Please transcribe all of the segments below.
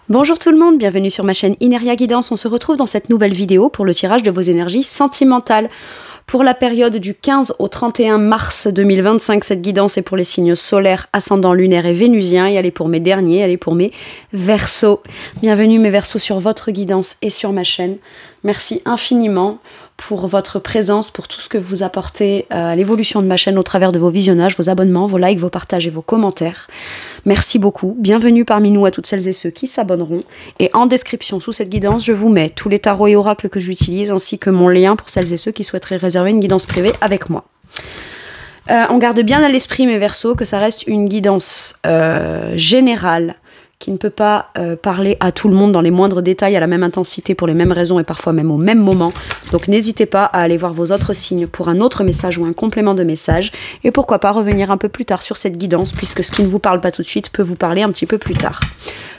Bonjour tout le monde, bienvenue sur ma chaîne Ineria Guidance. On se retrouve dans cette nouvelle vidéo pour le tirage de vos énergies sentimentales. Pour la période du 15 au 31 mars 2025, cette guidance est pour les signes solaires, ascendants, lunaires et vénusiens. Et elle est pour mes derniers, elle est pour mes Verseaux. Bienvenue mes Verseaux sur votre guidance et sur ma chaîne. Merci infiniment pour votre présence, pour tout ce que vous apportez à l'évolution de ma chaîne au travers de vos visionnages, vos abonnements, vos likes, vos partages et vos commentaires. Merci beaucoup. Bienvenue parmi nous à toutes celles et ceux qui s'abonneront. Et en description sous cette guidance, je vous mets tous les tarots et oracles que j'utilise ainsi que mon lien pour celles et ceux qui souhaiteraient réserver une guidance privée avec moi. On garde bien à l'esprit mes Verseaux que ça reste une guidance générale qui ne peut pas parler à tout le monde dans les moindres détails, à la même intensité, pour les mêmes raisons et parfois même au même moment. Donc n'hésitez pas à aller voir vos autres signes pour un autre message ou un complément de message. Et pourquoi pas revenir un peu plus tard sur cette guidance, puisque ce qui ne vous parle pas tout de suite peut vous parler un petit peu plus tard.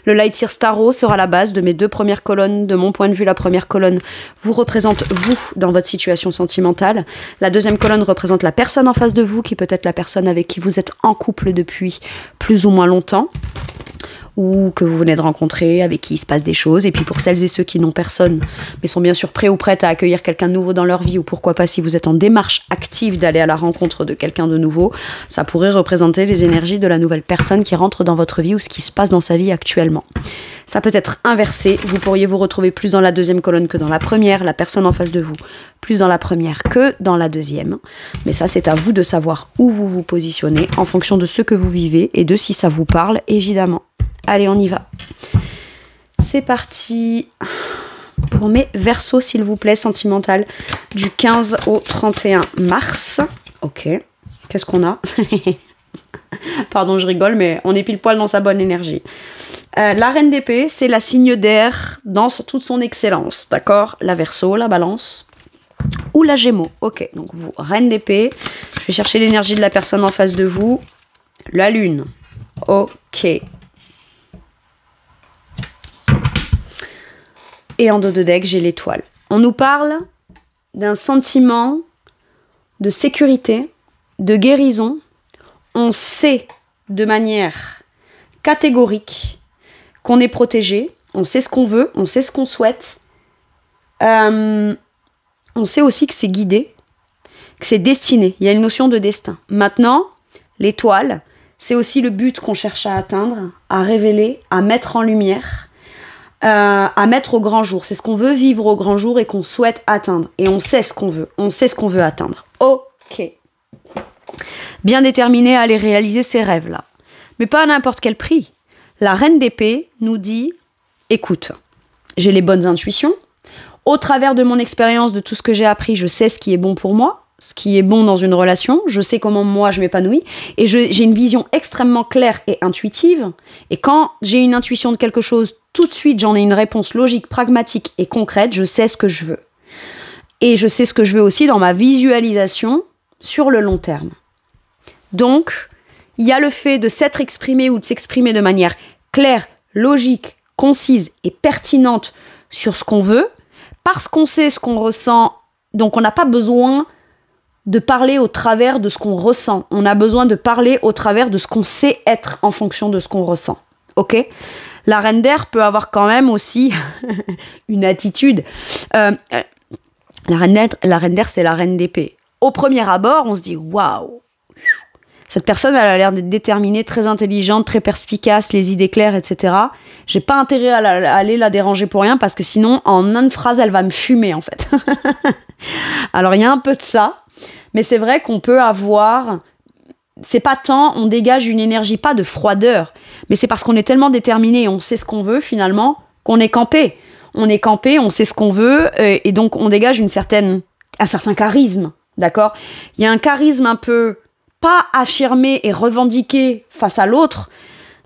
Le Light Years Tarot sera la base de mes deux premières colonnes. De mon point de vue, la première colonne vous représente vous dans votre situation sentimentale. La deuxième colonne représente la personne en face de vous, qui peut être la personne avec qui vous êtes en couple depuis plus ou moins longtemps, ou que vous venez de rencontrer, avec qui il se passe des choses. Et puis pour celles et ceux qui n'ont personne, mais sont bien sûr prêts ou prêtes à accueillir quelqu'un de nouveau dans leur vie, ou pourquoi pas si vous êtes en démarche active d'aller à la rencontre de quelqu'un de nouveau, ça pourrait représenter les énergies de la nouvelle personne qui rentre dans votre vie ou ce qui se passe dans sa vie actuellement. Ça peut être inversé, vous pourriez vous retrouver plus dans la deuxième colonne que dans la première, la personne en face de vous plus dans la première que dans la deuxième. Mais ça, c'est à vous de savoir où vous vous positionnez en fonction de ce que vous vivez et de si ça vous parle, évidemment. Allez, on y va. C'est parti pour mes Verseaux, s'il vous plaît, sentimental, du 15 au 31 mars. Ok, qu'est-ce qu'on a? Pardon, je rigole, mais on est pile poil dans sa bonne énergie. La reine d'épée, c'est la signe d'air dans toute son excellence, d'accord? La Verseau, la balance ou la Gémeaux. Ok, donc vous, reine d'épée, je vais chercher l'énergie de la personne en face de vous. La lune, ok. Et en dos de deck, j'ai l'étoile. On nous parle d'un sentiment de sécurité, de guérison. On sait de manière catégorique qu'on est protégé. On sait ce qu'on veut, on sait ce qu'on souhaite. On sait aussi que c'est guidé, que c'est destiné. Il y a une notion de destin. Maintenant, l'étoile, c'est aussi le but qu'on cherche à atteindre, à révéler, à mettre en lumière, à mettre au grand jour. C'est ce qu'on veut vivre au grand jour et qu'on souhaite atteindre. Et on sait ce qu'on veut. On sait ce qu'on veut atteindre. Ok. Bien déterminé à aller réaliser ces rêves-là. Mais pas à n'importe quel prix. La reine d'épée nous dit, écoute, j'ai les bonnes intuitions. Au travers de mon expérience, de tout ce que j'ai appris, je sais ce qui est bon pour moi, ce qui est bon dans une relation. Je sais comment moi je m'épanouis. Et j'ai une vision extrêmement claire et intuitive. Et quand j'ai une intuition de quelque chose, tout de suite, j'en ai une réponse logique, pragmatique et concrète. Je sais ce que je veux. Et je sais ce que je veux aussi dans ma visualisation sur le long terme. Donc, il y a le fait de s'être exprimé ou de s'exprimer de manière claire, logique, concise et pertinente sur ce qu'on veut, parce qu'on sait ce qu'on ressent. Donc, on n'a pas besoin de parler au travers de ce qu'on ressent. On a besoin de parler au travers de ce qu'on sait être en fonction de ce qu'on ressent. Ok ? La reine d'air peut avoir quand même aussi une attitude. La reine d'air, c'est la reine d'épée. Au premier abord, on se dit « Waouh !» Cette personne, elle a l'air d'être déterminée, très intelligente, très perspicace, les idées claires, etc. J'ai pas intérêt à aller la déranger pour rien parce que sinon, en une phrase, elle va me fumer, en fait. Alors, il y a un peu de ça, mais c'est vrai qu'on peut avoir... C'est pas tant, on dégage une énergie, pas de froideur, mais c'est parce qu'on est tellement déterminé et on sait ce qu'on veut, finalement, qu'on est campé. On est campé, on sait ce qu'on veut, et donc on dégage un certain charisme, d'accord ? Il y a un charisme un peu... pas affirmé et revendiqué face à l'autre,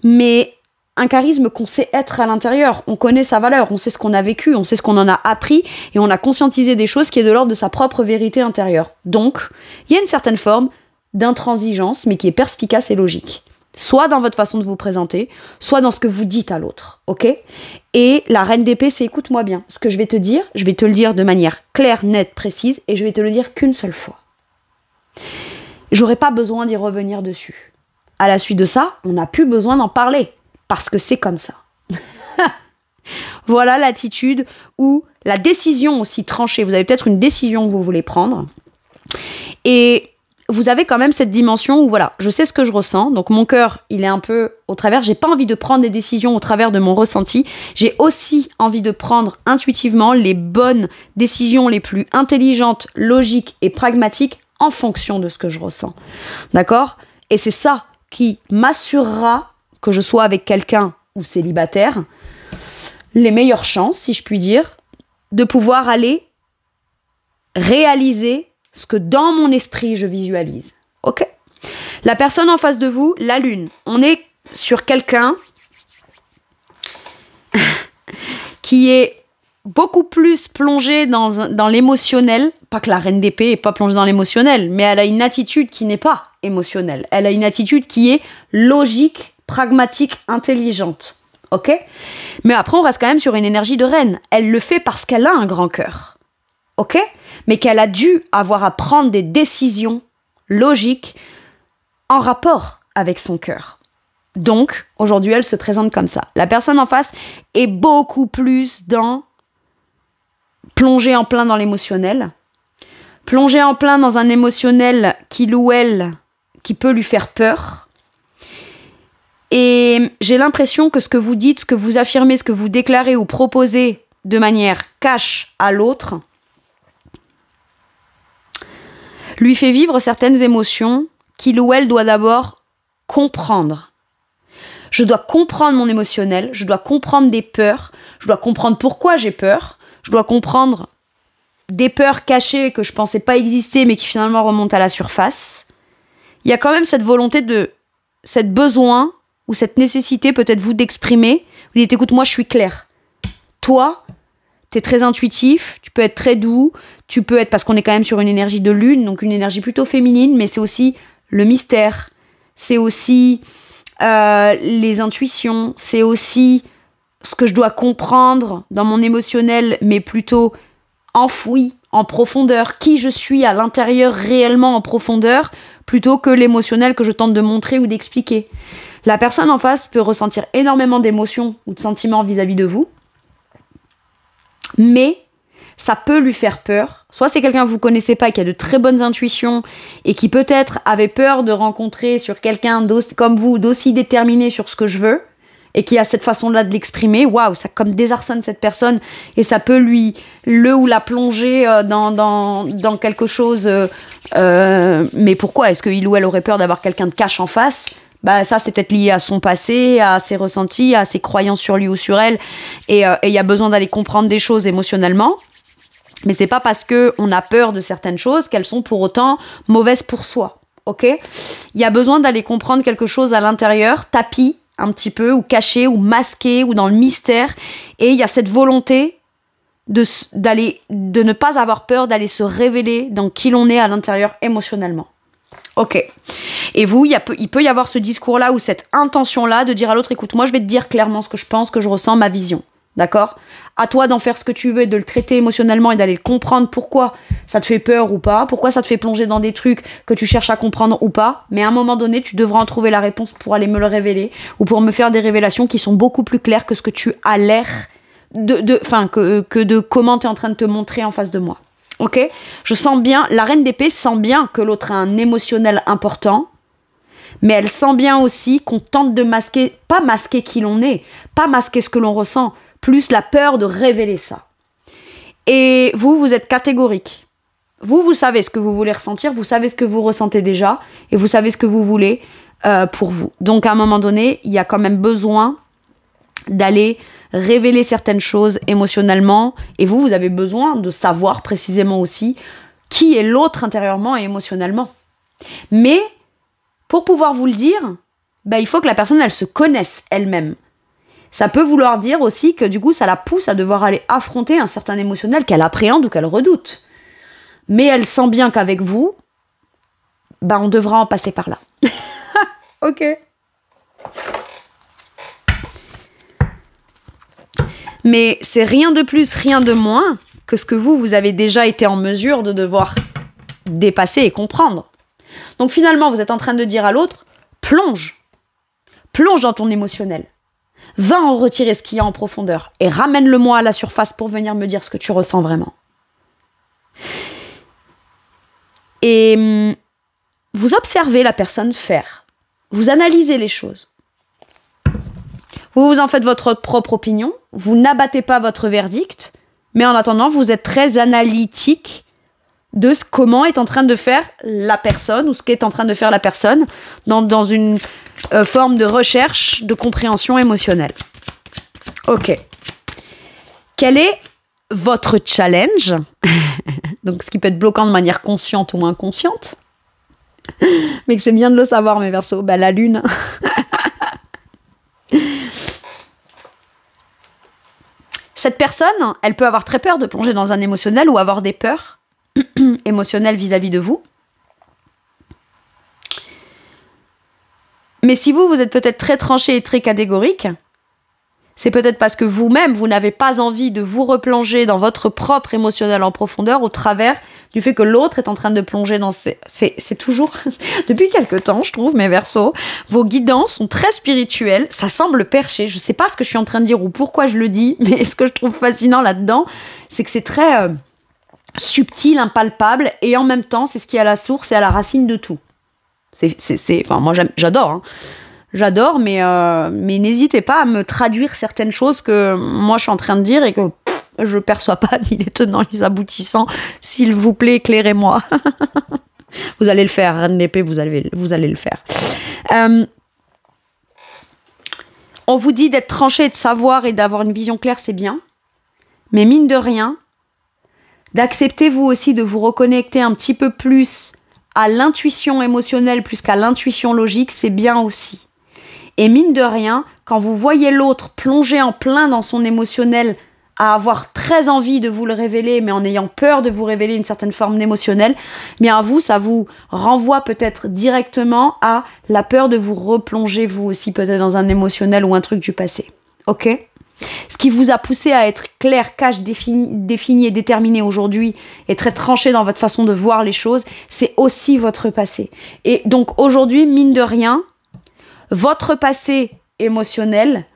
mais un charisme qu'on sait être à l'intérieur. On connaît sa valeur, on sait ce qu'on a vécu, on sait ce qu'on en a appris, et on a conscientisé des choses qui est de l'ordre de sa propre vérité intérieure. Donc, il y a une certaine forme d'intransigeance, mais qui est perspicace et logique. Soit dans votre façon de vous présenter, soit dans ce que vous dites à l'autre, ok ? Et la reine d'épée, c'est écoute-moi bien. Ce que je vais te dire, je vais te le dire de manière claire, nette, précise, et je vais te le dire qu'une seule fois. J'aurais pas besoin d'y revenir dessus. À la suite de ça, on n'a plus besoin d'en parler, parce que c'est comme ça. Voilà l'attitude ou la décision aussi tranchée. Vous avez peut-être une décision que vous voulez prendre. Et vous avez quand même cette dimension où voilà, je sais ce que je ressens. Donc mon cœur, il est un peu au travers. J'ai pas envie de prendre des décisions au travers de mon ressenti. J'ai aussi envie de prendre intuitivement les bonnes décisions les plus intelligentes, logiques et pragmatiques en fonction de ce que je ressens. D'accord ? Et c'est ça qui m'assurera que je sois avec quelqu'un ou célibataire, les meilleures chances, si je puis dire, de pouvoir aller réaliser ce que dans mon esprit je visualise. Ok ? La personne en face de vous, la lune. On est sur quelqu'un qui est beaucoup plus plongé dans l'émotionnel. Pas que la reine d'épée n'est pas plongée dans l'émotionnel, mais elle a une attitude qui n'est pas émotionnelle. Elle a une attitude qui est logique, pragmatique, intelligente. Ok ? Mais après, on reste quand même sur une énergie de reine. Elle le fait parce qu'elle a un grand cœur. Ok ? Mais qu'elle a dû avoir à prendre des décisions logiques en rapport avec son cœur. Donc, aujourd'hui, elle se présente comme ça. La personne en face est beaucoup plus plongée en plein dans l'émotionnel, plongée en plein dans un émotionnel qui peut lui faire peur. Et j'ai l'impression que ce que vous dites, ce que vous affirmez, ce que vous déclarez ou proposez de manière cash à l'autre lui fait vivre certaines émotions qu'il ou elle doit d'abord comprendre. Je dois comprendre mon émotionnel, je dois comprendre des peurs, je dois comprendre pourquoi j'ai peur, je dois comprendre des peurs cachées que je pensais pas exister mais qui finalement remontent à la surface. Il y a quand même cette volonté cette besoin ou cette nécessité peut-être vous d'exprimer. Vous dites écoute, moi je suis claire. Toi, t'es très intuitif, tu peux être très doux, tu peux être, parce qu'on est quand même sur une énergie de lune, donc une énergie plutôt féminine, mais c'est aussi le mystère, c'est aussi les intuitions, c'est aussi ce que je dois comprendre dans mon émotionnel, mais plutôt enfoui, en profondeur, qui je suis à l'intérieur réellement en profondeur, plutôt que l'émotionnel que je tente de montrer ou d'expliquer. La personne en face peut ressentir énormément d'émotions ou de sentiments vis-à-vis de vous, mais ça peut lui faire peur. Soit c'est quelqu'un que vous connaissez pas, qui a de très bonnes intuitions et qui peut-être avait peur de rencontrer sur quelqu'un comme vous, d'aussi déterminé sur ce que je veux, et qui a cette façon-là de l'exprimer. Waouh, ça comme désarçonne cette personne et ça peut la plonger dans quelque chose. Mais pourquoi ? Est-ce qu'il ou elle aurait peur d'avoir quelqu'un de cash en face ? Bah ça c'est peut-être lié à son passé, à ses ressentis, à ses croyances sur lui ou sur elle, et il y a besoin d'aller comprendre des choses émotionnellement, mais c'est pas parce que on a peur de certaines choses qu'elles sont pour autant mauvaises pour soi, ok ? Il y a besoin d'aller comprendre quelque chose à l'intérieur, tapis un petit peu, ou caché, ou masqué, ou dans le mystère, et il y a cette volonté de ne pas avoir peur d'aller se révéler dans qui l'on est à l'intérieur émotionnellement. Ok. Et vous, il peut y avoir ce discours-là ou cette intention-là de dire à l'autre, écoute, moi je vais te dire clairement ce que je pense, ce que je ressens, ma vision. D'accord ? À toi d'en faire ce que tu veux et de le traiter émotionnellement et d'aller le comprendre pourquoi ça te fait peur ou pas, pourquoi ça te fait plonger dans des trucs que tu cherches à comprendre ou pas. Mais à un moment donné, tu devras en trouver la réponse pour aller me le révéler ou pour me faire des révélations qui sont beaucoup plus claires que ce que tu as l'air que de comment tu es en train de te montrer en face de moi. Ok ? Je sens bien, la reine d'épée sent bien que l'autre a un émotionnel important, mais elle sent bien aussi qu'on tente de masquer, pas masquer qui l'on est, pas masquer ce que l'on ressent, plus la peur de révéler ça. Et vous êtes catégorique. Vous savez ce que vous voulez ressentir, vous savez ce que vous ressentez déjà, et vous savez ce que vous voulez pour vous. Donc à un moment donné, il y a quand même besoin d'aller révéler certaines choses émotionnellement, et vous avez besoin de savoir précisément aussi qui est l'autre intérieurement et émotionnellement. Mais pour pouvoir vous le dire, il faut que la personne elle se connaisse elle-même. Ça peut vouloir dire aussi que du coup ça la pousse à devoir aller affronter un certain émotionnel qu'elle appréhende ou qu'elle redoute. Mais elle sent bien qu'avec vous, on devra en passer par là. Ok. Mais c'est rien de plus, rien de moins que ce que vous avez déjà été en mesure de devoir dépasser et comprendre. Donc finalement, vous êtes en train de dire à l'autre, plonge dans ton émotionnel. Va en retirer ce qu'il y a en profondeur et ramène-le-moi à la surface pour venir me dire ce que tu ressens vraiment. Et vous observez la personne faire. Vous analysez les choses. Vous en faites votre propre opinion. Vous n'abattez pas votre verdict. Mais en attendant, vous êtes très analytique de comment est en train de faire la personne ou ce qu'est en train de faire la personne dans une forme de recherche, de compréhension émotionnelle. Ok. Quel est votre challenge? Donc, ce qui peut être bloquant de manière consciente ou inconsciente. Mais que c'est bien de le savoir, mes Verseaux. Bah, la lune. Cette personne, elle peut avoir très peur de plonger dans un émotionnel ou avoir des peurs émotionnelles vis-à-vis de vous. Mais si vous êtes peut-être très tranché et très catégorique, c'est peut-être parce que vous-même, vous n'avez pas envie de vous replonger dans votre propre émotionnel en profondeur au travers du fait que l'autre est en train de plonger dans c'est toujours, depuis quelque temps, je trouve, mes Verseaux, vos guidances sont très spirituelles, ça semble perché, je sais pas ce que je suis en train de dire ou pourquoi je le dis, mais ce que je trouve fascinant là-dedans, c'est que c'est très subtil, impalpable, et en même temps, c'est ce qui est à la source et à la racine de tout. Enfin, moi, j'adore, hein. J'adore, mais n'hésitez pas à me traduire certaines choses que moi je suis en train de dire et que je perçois pas ni les tenants ni les aboutissants. S'il vous plaît, éclairez-moi. Vous allez le faire, Reine d'épée, vous allez le faire. On vous dit d'être tranché, de savoir et d'avoir une vision claire, c'est bien. Mais mine de rien, d'accepter vous aussi de vous reconnecter un petit peu plus à l'intuition émotionnelle plus qu'à l'intuition logique, c'est bien aussi. Et mine de rien, quand vous voyez l'autre plonger en plein dans son émotionnel, à avoir très envie de vous le révéler, mais en ayant peur de vous révéler une certaine forme d'émotionnel, bien à vous, ça vous renvoie peut-être directement à la peur de vous replonger vous aussi peut-être dans un émotionnel ou un truc du passé. Ok ? Ce qui vous a poussé à être clair, cash, défini et déterminé aujourd'hui et très tranché dans votre façon de voir les choses, c'est aussi votre passé. Et donc aujourd'hui, mine de rien, votre passé émotionnel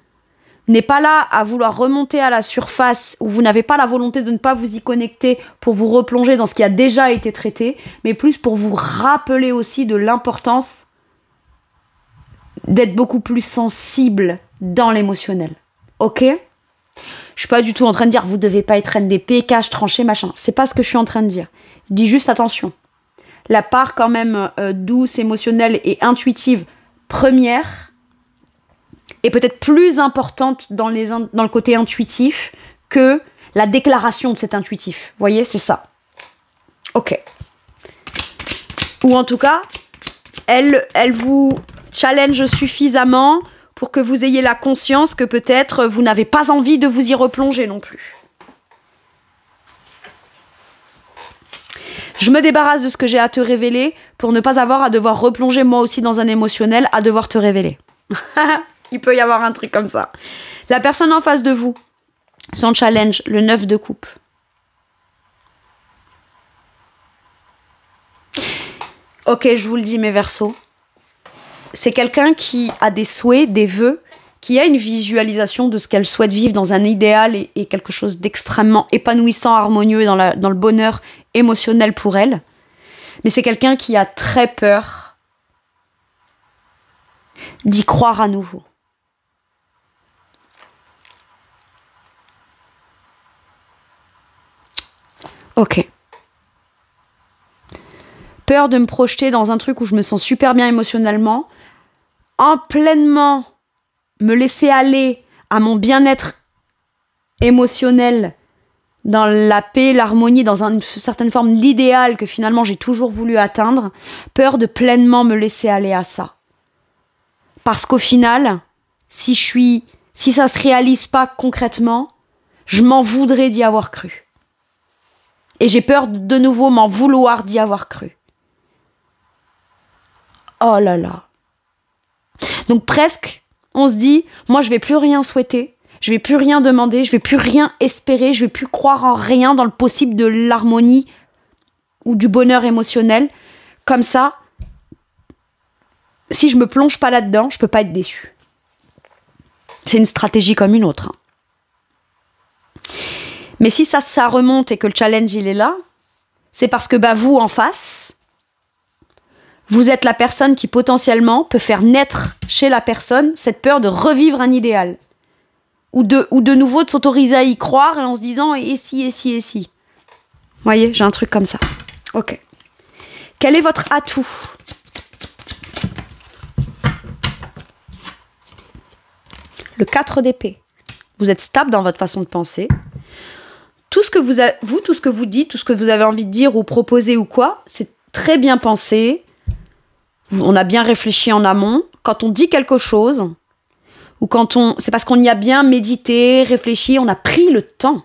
n'est pas là à vouloir remonter à la surface où vous n'avez pas la volonté de ne pas vous y connecter pour vous replonger dans ce qui a déjà été traité, mais plus pour vous rappeler aussi de l'importance d'être beaucoup plus sensible dans l'émotionnel. Ok ? Je suis pas du tout en train de dire vous devez pas être reine d'épée, cache, tranché, machin. C'est pas ce que je suis en train de dire. Je dis juste attention. La part quand même douce, émotionnelle et intuitive première est peut-être plus importante dans le côté intuitif que la déclaration de cet intuitif. Vous voyez, c'est ça. Ok. Ou en tout cas, elle vous challenge suffisamment pour que vous ayez la conscience que peut-être vous n'avez pas envie de vous y replonger non plus. Je me débarrasse de ce que j'ai à te révéler pour ne pas avoir à devoir replonger moi aussi dans un émotionnel à devoir te révéler. Il peut y avoir un truc comme ça. La personne en face de vous, son challenge, le 9 de coupe. Ok, je vous le dis mes Verseaux. C'est quelqu'un qui a des souhaits, des vœux, qui a une visualisation de ce qu'elle souhaite vivre dans un idéal et quelque chose d'extrêmement épanouissant, harmonieux dans le bonheur émotionnel pour elle. Mais c'est quelqu'un qui a très peur d'y croire à nouveau. Ok. Peur de me projeter dans un truc où je me sens super bien émotionnellement, en pleinement me laisser aller à mon bien-être émotionnel, dans la paix, l'harmonie, dans une certaine forme d'idéal que finalement j'ai toujours voulu atteindre, peur de pleinement me laisser aller à ça. Parce qu'au final, si ça se réalise pas concrètement, je m'en voudrais d'y avoir cru. Et j'ai peur de nouveau m'en vouloir d'y avoir cru. Oh là là. Donc presque, on se dit, moi je vais plus rien souhaiter, je vais plus rien demander, je vais plus rien espérer, je vais plus croire en rien dans le possible de l'harmonie ou du bonheur émotionnel. Comme ça, si je me plonge pas là-dedans, je peux pas être déçue. C'est une stratégie comme une autre. Mais si ça remonte et que le challenge, il est là, c'est parce que vous, en face, vous êtes la personne qui potentiellement peut faire naître chez la personne cette peur de revivre un idéal. Ou de nouveau de s'autoriser à y croire et en se disant et si, et si, et si. Vous voyez, j'ai un truc comme ça. Ok. Quel est votre atout? Le 4 d'épée. Vous êtes stable dans votre façon de penser. Tout ce que tout ce que vous dites, tout ce que vous avez envie de dire ou proposer ou quoi, c'est très bien pensé. On a bien réfléchi en amont. Quand on dit quelque chose, ou c'est parce qu'on y a bien médité, réfléchi, on a pris le temps.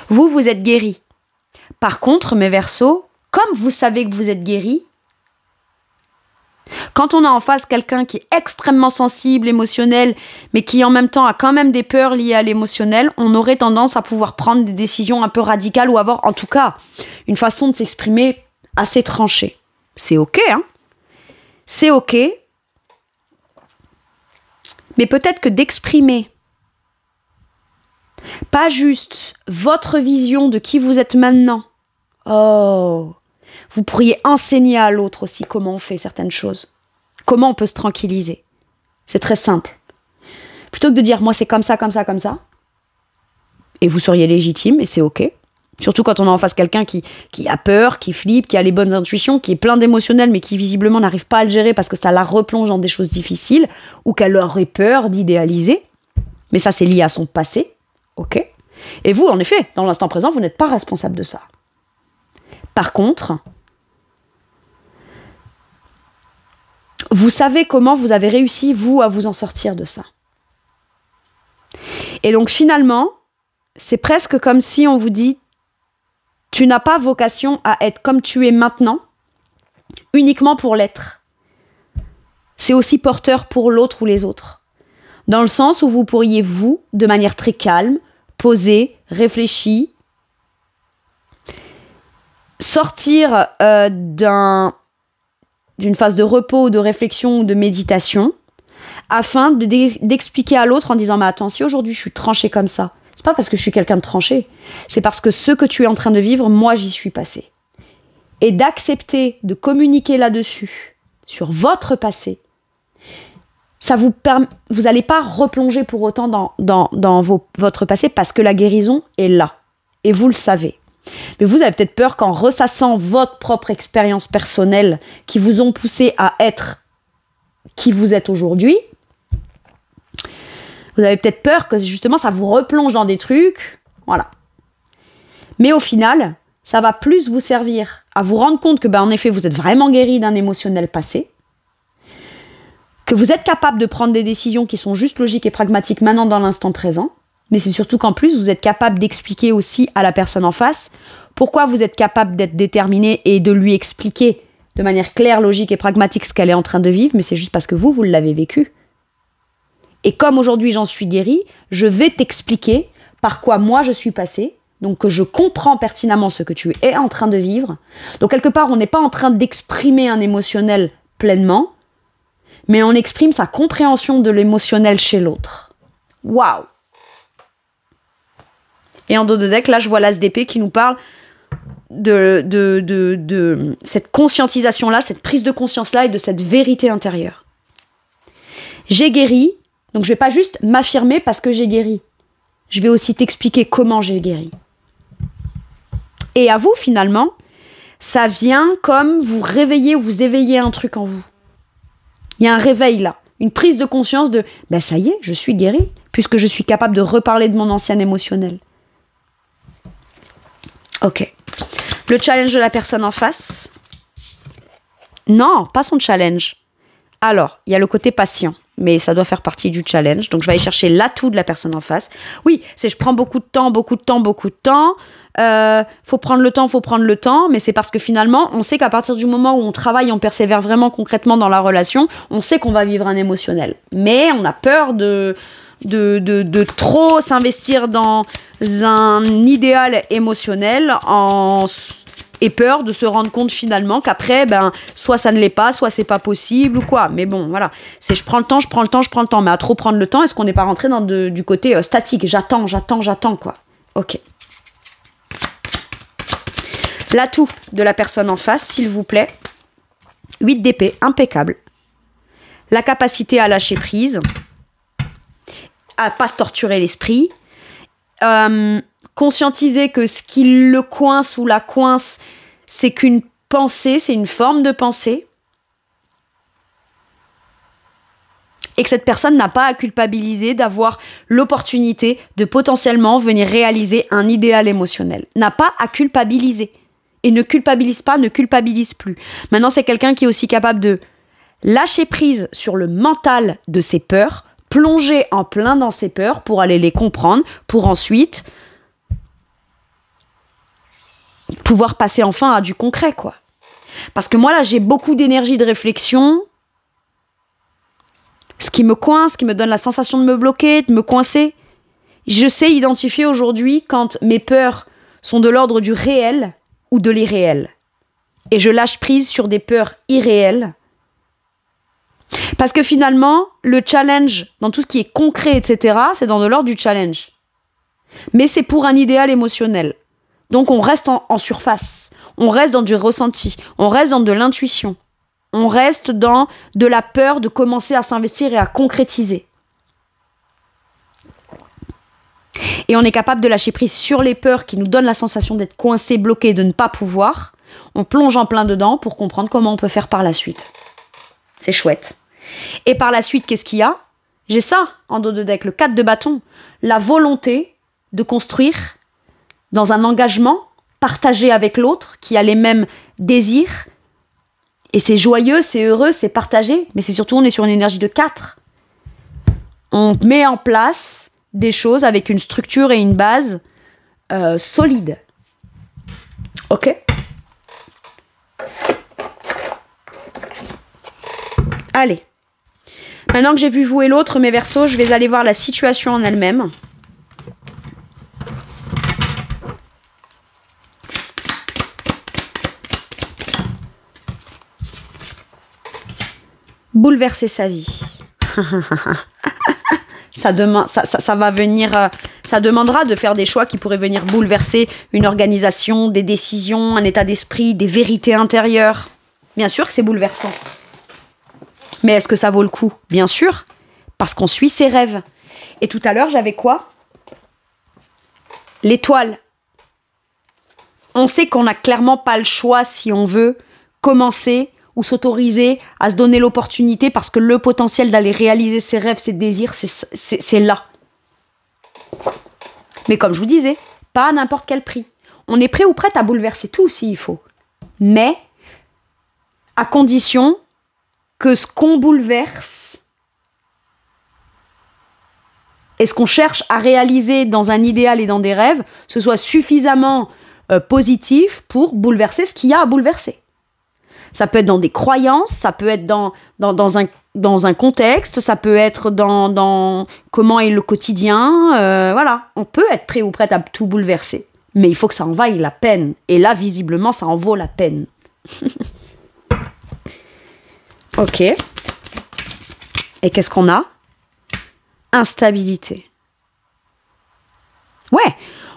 Vous êtes guéri. Par contre, mes Verseaux, comme vous savez que vous êtes guéri, quand on a en face quelqu'un qui est extrêmement sensible, émotionnel, mais qui en même temps a quand même des peurs liées à l'émotionnel, on aurait tendance à pouvoir prendre des décisions un peu radicales ou avoir en tout cas une façon de s'exprimer assez tranchée. C'est ok, hein? C'est ok. Mais peut-être que d'exprimer pas juste votre vision de qui vous êtes maintenant. Oh, vous pourriez enseigner à l'autre aussi comment on fait certaines choses. Comment on peut se tranquilliser. C'est très simple. Plutôt que de dire moi c'est comme ça, comme ça, comme ça. Et vous seriez légitime et c'est ok. Surtout quand on a en face quelqu'un qui a peur, qui flippe, qui a les bonnes intuitions, qui est plein d'émotionnel mais qui visiblement n'arrive pas à le gérer parce que ça la replonge dans des choses difficiles ou qu'elle aurait peur d'idéaliser. Mais ça c'est lié à son passé. Ok. Et vous, en effet, dans l'instant présent, vous n'êtes pas responsable de ça. Par contre, vous savez comment vous avez réussi, vous, à vous en sortir de ça. Et donc finalement, c'est presque comme si on vous dit tu n'as pas vocation à être comme tu es maintenant, uniquement pour l'être. C'est aussi porteur pour l'autre ou les autres. Dans le sens où vous pourriez, vous, de manière très calme, posée, réfléchie, sortir d'une phase de repos, de réflexion ou de méditation, afin d'expliquer à l'autre en disant « Mais attends, si aujourd'hui je suis tranchée comme ça, c'est pas parce que je suis quelqu'un de tranché, c'est parce que ce que tu es en train de vivre, moi j'y suis passée. » Et d'accepter de communiquer là-dessus, sur votre passé, ça vous n'allez pas replonger pour autant dans votre passé parce que la guérison est là. Et vous le savez. Mais vous avez peut-être peur qu'en ressassant votre propre expérience personnelle qui vous ont poussé à être qui vous êtes aujourd'hui, vous avez peut-être peur que justement ça vous replonge dans des trucs. Voilà. Mais au final, ça va plus vous servir à vous rendre compte que, en effet, vous êtes vraiment guéri d'un émotionnel passé, que vous êtes capable de prendre des décisions qui sont juste logiques et pragmatiques maintenant dans l'instant présent, mais c'est surtout qu'en plus, vous êtes capable d'expliquer aussi à la personne en face pourquoi vous êtes capable d'être déterminé et de lui expliquer de manière claire, logique et pragmatique ce qu'elle est en train de vivre, mais c'est juste parce que vous l'avez vécu. Et comme aujourd'hui j'en suis guérie, je vais t'expliquer par quoi moi je suis passée, donc que je comprends pertinemment ce que tu es en train de vivre. Donc quelque part, on n'est pas en train d'exprimer un émotionnel pleinement, mais on exprime sa compréhension de l'émotionnel chez l'autre. Waouh! Et en dos de deck, là, je vois l'As d'épée qui nous parle de cette conscientisation-là, cette prise de conscience-là et de cette vérité intérieure. J'ai guéri, donc je ne vais pas juste m'affirmer parce que j'ai guéri. Je vais aussi t'expliquer comment j'ai guéri. Et à vous, finalement, ça vient comme vous réveiller ou vous éveiller un truc en vous. Il y a un réveil là, une prise de conscience de « ça y est, je suis guérie, puisque je suis capable de reparler de mon ancien émotionnel. » Ok. Le challenge de la personne en face. Non, pas son challenge. Alors, il y a le côté patient, mais ça doit faire partie du challenge. Donc, je vais aller chercher l'atout de la personne en face. Oui, c'est je prends beaucoup de temps. Faut prendre le temps, mais c'est parce que finalement, on sait qu'à partir du moment où on travaille, on persévère vraiment concrètement dans la relation, on sait qu'on va vivre un émotionnel. Mais on a peur de trop s'investir dans un idéal émotionnel en Et peur de se rendre compte finalement qu'après, ben, soit ça ne l'est pas, soit c'est pas possible ou quoi. Mais bon, voilà. C'est je prends le temps, je prends le temps, je prends le temps. Mais à trop prendre le temps, est-ce qu'on n'est pas rentré dans du côté statique? J'attends, quoi. Ok. L'atout de la personne en face, s'il vous plaît. 8 d'épée, impeccable. La capacité à lâcher prise, à pas se torturer l'esprit, conscientiser que ce qui le coince ou la coince, c'est qu'une pensée, c'est une forme de pensée, et que cette personne n'a pas à culpabiliser d'avoir l'opportunité de potentiellement venir réaliser un idéal émotionnel. N'a pas à culpabiliser. Et ne culpabilise pas, ne culpabilise plus. Maintenant, c'est quelqu'un qui est aussi capable de lâcher prise sur le mental de ses peurs, plonger en plein dans ses peurs pour aller les comprendre, pour ensuite pouvoir passer enfin à du concret, quoi. Parce que moi, là, j'ai beaucoup d'énergie de réflexion. Ce qui me coince, ce qui me donne la sensation de me bloquer, de me coincer. Je sais identifier aujourd'hui quand mes peurs sont de l'ordre du réel ou de l'irréel. Et je lâche prise sur des peurs irréelles. Parce que finalement, le challenge, dans tout ce qui est concret, etc., c'est dans de l'ordre du challenge. Mais c'est pour un idéal émotionnel. Donc on reste en surface. On reste dans du ressenti. On reste dans de l'intuition. On reste dans de la peur de commencer à s'investir et à concrétiser. Et on est capable de lâcher prise sur les peurs qui nous donnent la sensation d'être coincé, bloqué, de ne pas pouvoir. On plonge en plein dedans pour comprendre comment on peut faire par la suite. C'est chouette. Et par la suite, qu'est-ce qu'il y a? J'ai ça en dos de deck, le 4 de bâton. La volonté de construire dans un engagement partagé avec l'autre qui a les mêmes désirs. Et c'est joyeux, c'est heureux, c'est partagé. Mais c'est surtout, on est sur une énergie de 4. On met en place des choses avec une structure et une base solide. Ok? Allez. Maintenant que j'ai vu vous et l'autre, mes Verseaux, je vais aller voir la situation en elle-même. Bouleverser sa vie. Ça va venir, ça demandera de faire des choix qui pourraient venir bouleverser une organisation, des décisions, un état d'esprit, des vérités intérieures. Bien sûr que c'est bouleversant. Mais est-ce que ça vaut le coup? Bien sûr, parce qu'on suit ses rêves. Et tout à l'heure, j'avais quoi? L'étoile. On sait qu'on n'a clairement pas le choix si on veut commencer ou s'autoriser à se donner l'opportunité parce que le potentiel d'aller réaliser ses rêves, ses désirs, c'est là. Mais comme je vous disais, pas à n'importe quel prix. On est prêt ou prête à bouleverser tout s'il faut. Mais à condition que ce qu'on bouleverse et ce qu'on cherche à réaliser dans un idéal et dans des rêves, ce soit suffisamment positif pour bouleverser ce qu'il y a à bouleverser. Ça peut être dans des croyances, ça peut être dans un contexte, ça peut être dans comment est le quotidien. Voilà, on peut être prêt ou prête à tout bouleverser. Mais il faut que ça en vaille la peine. Et là, visiblement, ça en vaut la peine. Ok. Et qu'est-ce qu'on a? Instabilité. Ouais.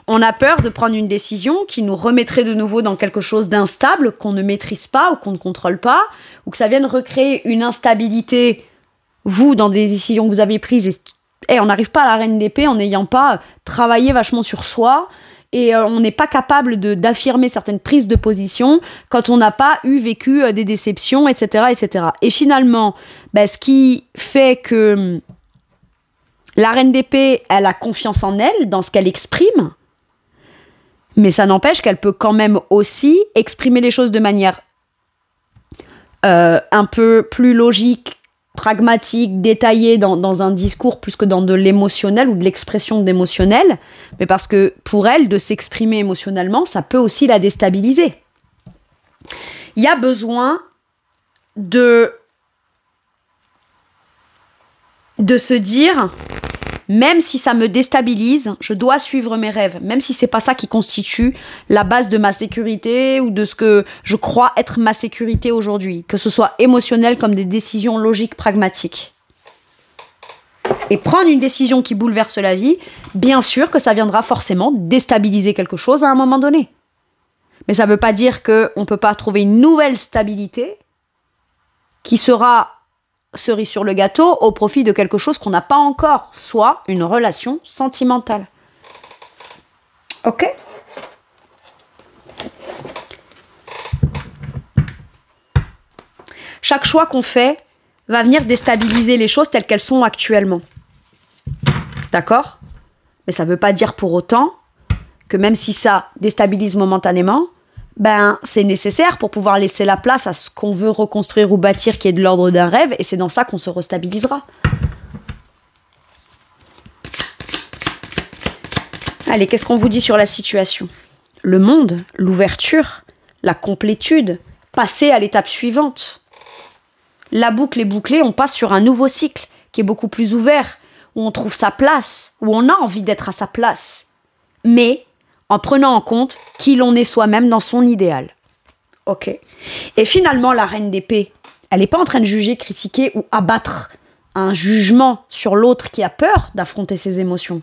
On a peur de prendre une décision qui nous remettrait de nouveau dans quelque chose d'instable, qu'on ne maîtrise pas ou qu'on ne contrôle pas, ou que ça vienne recréer une instabilité, vous, dans des décisions que vous avez prises, et on n'arrive pas à la reine d'épée en n'ayant pas travaillé vachement sur soi, et on n'est pas capable d'affirmer certaines prises de position quand on n'a pas vécu des déceptions, etc., etc. Et finalement, ce qui fait que la reine d'épée, elle a confiance en elle, dans ce qu'elle exprime, mais ça n'empêche qu'elle peut quand même aussi exprimer les choses de manière un peu plus logique, pragmatique, détaillée dans un discours plus que dans de l'émotionnel ou de l'expression d'émotionnel, mais parce que pour elle, de s'exprimer émotionnellement, ça peut aussi la déstabiliser. Il y a besoin de se dire Même si ça me déstabilise, je dois suivre mes rêves, même si c'est pas ça qui constitue la base de ma sécurité ou de ce que je crois être ma sécurité aujourd'hui, que ce soit émotionnel comme des décisions logiques, pragmatiques. Et prendre une décision qui bouleverse la vie, bien sûr que ça viendra forcément déstabiliser quelque chose à un moment donné. Mais ça ne veut pas dire qu'on ne peut pas trouver une nouvelle stabilité qui sera cerise sur le gâteau au profit de quelque chose qu'on n'a pas encore, soit une relation sentimentale. Ok ? Chaque choix qu'on fait va venir déstabiliser les choses telles qu'elles sont actuellement. D'accord ? Mais ça ne veut pas dire pour autant que même si ça déstabilise momentanément, ben, c'est nécessaire pour pouvoir laisser la place à ce qu'on veut reconstruire ou bâtir qui est de l'ordre d'un rêve, et c'est dans ça qu'on se restabilisera. Allez, qu'est-ce qu'on vous dit sur la situation ? Le monde, l'ouverture, la complétude, passer à l'étape suivante. La boucle est bouclée, on passe sur un nouveau cycle qui est beaucoup plus ouvert, où on trouve sa place, où on a envie d'être à sa place. Mais en prenant en compte qui l'on est soi-même dans son idéal. Ok. Et finalement, la reine d'épée, elle n'est pas en train de juger, critiquer ou abattre un jugement sur l'autre qui a peur d'affronter ses émotions.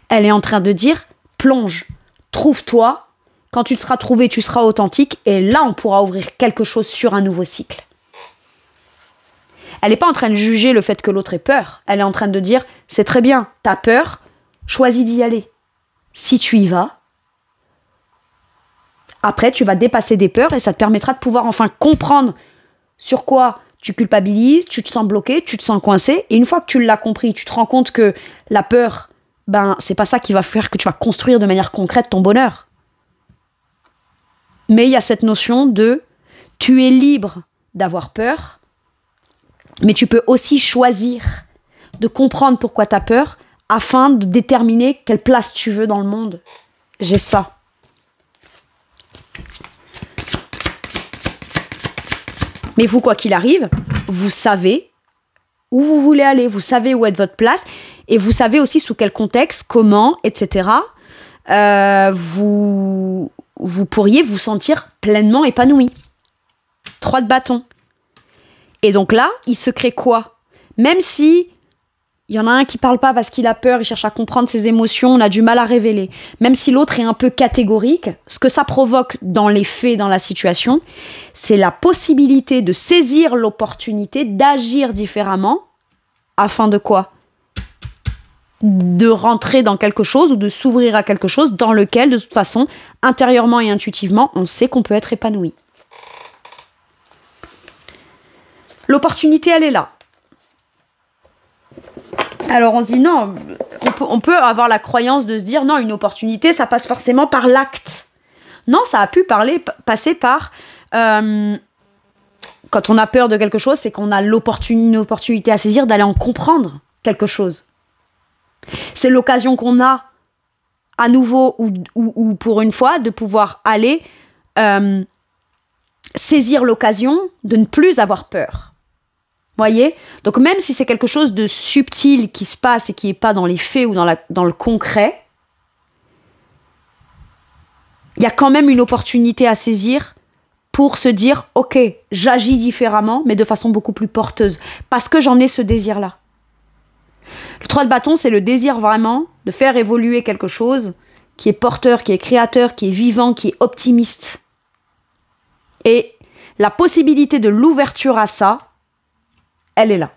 Elle est en train de dire, plonge, trouve-toi, quand tu te seras trouvé, tu seras authentique, et là, on pourra ouvrir quelque chose sur un nouveau cycle. Elle n'est pas en train de juger le fait que l'autre ait peur. Elle est en train de dire, c'est très bien, t'as peur, choisis d'y aller. Si tu y vas, après, tu vas dépasser des peurs et ça te permettra de pouvoir enfin comprendre sur quoi tu culpabilises, tu te sens bloqué, tu te sens coincé. Et une fois que tu l'as compris, tu te rends compte que la peur, ben, c'est pas ça qui va faire que tu vas construire de manière concrète ton bonheur. Mais il y a cette notion de tu es libre d'avoir peur, mais tu peux aussi choisir de comprendre pourquoi tu as peur afin de déterminer quelle place tu veux dans le monde. J'ai ça. Mais vous, quoi qu'il arrive, vous savez où vous voulez aller, vous savez où est votre place, et vous savez aussi sous quel contexte, comment, etc. Vous pourriez vous sentir pleinement épanoui. 3 de bâton. Et donc là, il se crée quoi ? Même si il y en a un qui parle pas parce qu'il a peur, il cherche à comprendre ses émotions, on a du mal à révéler. Même si l'autre est un peu catégorique, ce que ça provoque dans les faits, dans la situation, c'est la possibilité de saisir l'opportunité d'agir différemment, afin de quoi ? De rentrer dans quelque chose ou de s'ouvrir à quelque chose dans lequel, de toute façon, intérieurement et intuitivement, on sait qu'on peut être épanoui. L'opportunité, elle est là. Alors on se dit non, on peut avoir la croyance de se dire non, une opportunité, ça passe forcément par l'acte. Non, ça a pu passer par... quand on a peur de quelque chose, c'est qu'on a une opportunité à saisir d'aller en comprendre quelque chose. C'est l'occasion qu'on a, à nouveau ou pour une fois, de pouvoir aller saisir l'occasion de ne plus avoir peur. Voyez ? Donc même si c'est quelque chose de subtil qui se passe et qui n'est pas dans les faits ou dans le concret, il y a quand même une opportunité à saisir pour se dire « Ok, j'agis différemment, mais de façon beaucoup plus porteuse, parce que j'en ai ce désir-là. » Le 3 de bâton, c'est le désir vraiment de faire évoluer quelque chose qui est porteur, qui est créateur, qui est vivant, qui est optimiste. Et la possibilité de l'ouverture à ça, elle est là.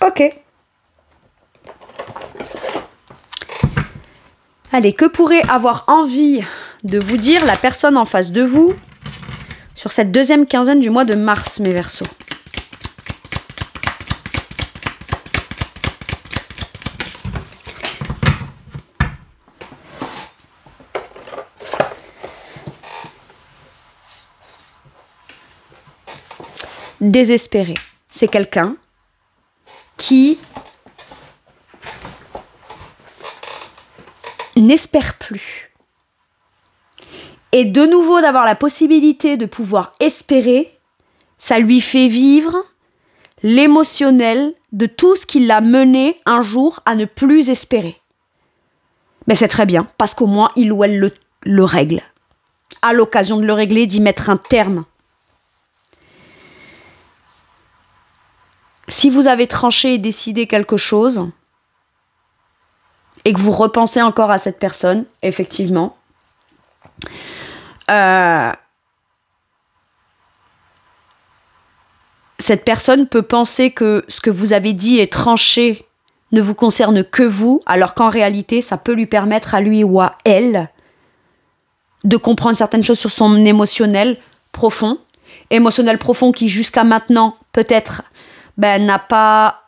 Ok. Allez, que pourrait avoir envie de vous dire la personne en face de vous sur cette deuxième quinzaine du mois de mars, mes Verseaux ? Désespéré. C'est quelqu'un qui n'espère plus. Et de nouveau, d'avoir la possibilité de pouvoir espérer, ça lui fait vivre, l'émotionnel de tout ce qui l'a mené un jour à ne plus espérer. Mais c'est très bien, parce qu'au moins il ou elle le règle. À l'occasion de le régler, d'y mettre un terme. Si vous avez tranché et décidé quelque chose, et que vous repensez encore à cette personne, effectivement, cette personne peut penser que ce que vous avez dit est tranché, ne vous concerne que vous, alors qu'en réalité, ça peut lui permettre à lui ou à elle de comprendre certaines choses sur son émotionnel profond. Émotionnel profond qui, jusqu'à maintenant, peut-être, n'a pas...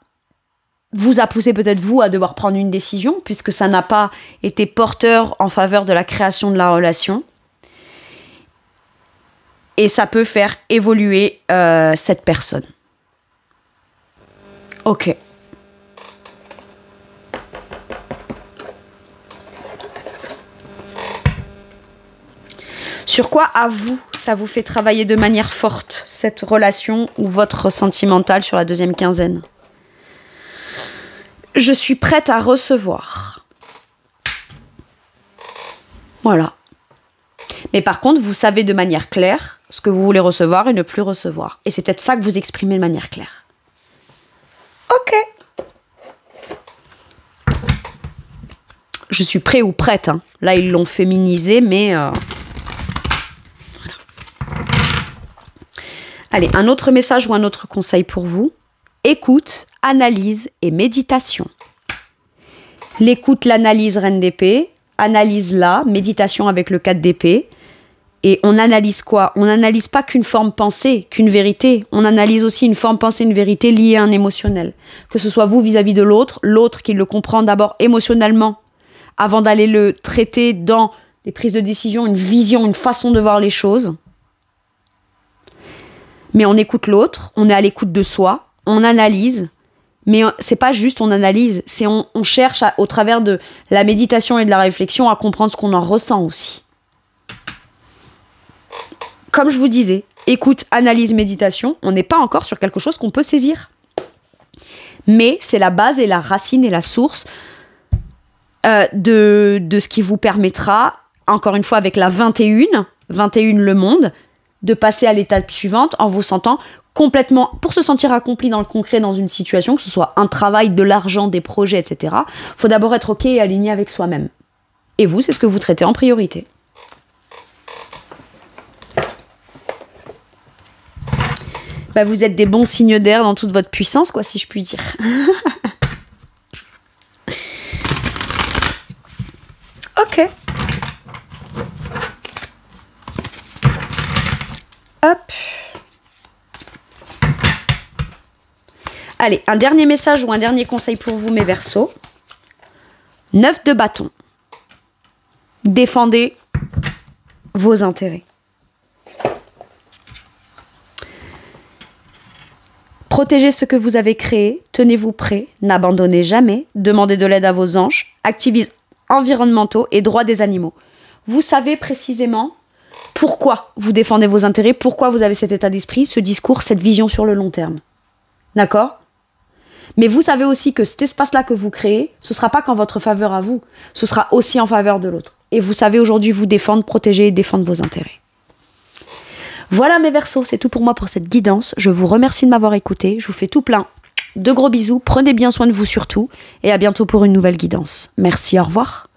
vous a poussé peut-être vous à devoir prendre une décision, puisque ça n'a pas été porteur en faveur de la création de la relation. Et ça peut faire évoluer cette personne. Ok. Sur quoi, à vous, ça vous fait travailler de manière forte, cette relation ou votre sentimental sur la deuxième quinzaine ? Je suis prête à recevoir. Voilà. Mais par contre, vous savez de manière claire ce que vous voulez recevoir et ne plus recevoir. Et c'est peut-être ça que vous exprimez de manière claire. Ok. Je suis prêt ou prête. Hein. Là, ils l'ont féminisé, mais... Voilà. Allez, un autre message ou un autre conseil pour vous. Écoute, analyse et méditation. L'écoute, l'analyse, reine d'épée. Analyse là, méditation avec le 4 d'épée. Et on analyse quoi? On n'analyse pas qu'une forme pensée, qu'une vérité. On analyse aussi une forme pensée, une vérité liée à un émotionnel. Que ce soit vous vis-à-vis de l'autre, l'autre qui le comprend d'abord émotionnellement, avant d'aller le traiter dans des prises de décision, une vision, une façon de voir les choses. Mais on écoute l'autre, on est à l'écoute de soi, on analyse. Mais c'est pas juste on analyse, c'est on cherche au travers de la méditation et de la réflexion à comprendre ce qu'on en ressent aussi. Comme je vous disais, écoute, analyse, méditation, on n'est pas encore sur quelque chose qu'on peut saisir. Mais c'est la base et la racine et la source de ce qui vous permettra, encore une fois avec la 21 le monde, de passer à l'étape suivante en vous sentant complètement, pour se sentir accompli dans le concret dans une situation, que ce soit un travail, de l'argent, des projets, etc. Il faut d'abord être ok et aligné avec soi-même. Et vous, c'est ce que vous traitez en priorité. Vous êtes des bons signes d'air dans toute votre puissance, quoi, si je puis dire. Ok. Hop. Allez, un dernier message ou un dernier conseil pour vous, mes Verseaux. 9 de bâton. Défendez vos intérêts. Protégez ce que vous avez créé, tenez-vous prêt, n'abandonnez jamais, demandez de l'aide à vos anges, activistes environnementaux et droits des animaux. Vous savez précisément pourquoi vous défendez vos intérêts, pourquoi vous avez cet état d'esprit, ce discours, cette vision sur le long terme. D'accord ? Mais vous savez aussi que cet espace-là que vous créez, ce ne sera pas qu'en votre faveur à vous, ce sera aussi en faveur de l'autre. Et vous savez aujourd'hui vous défendre, protéger et défendre vos intérêts. Voilà mes Verseaux, c'est tout pour moi pour cette guidance. Je vous remercie de m'avoir écouté. Je vous fais tout plein de gros bisous. Prenez bien soin de vous surtout. Et à bientôt pour une nouvelle guidance. Merci, au revoir.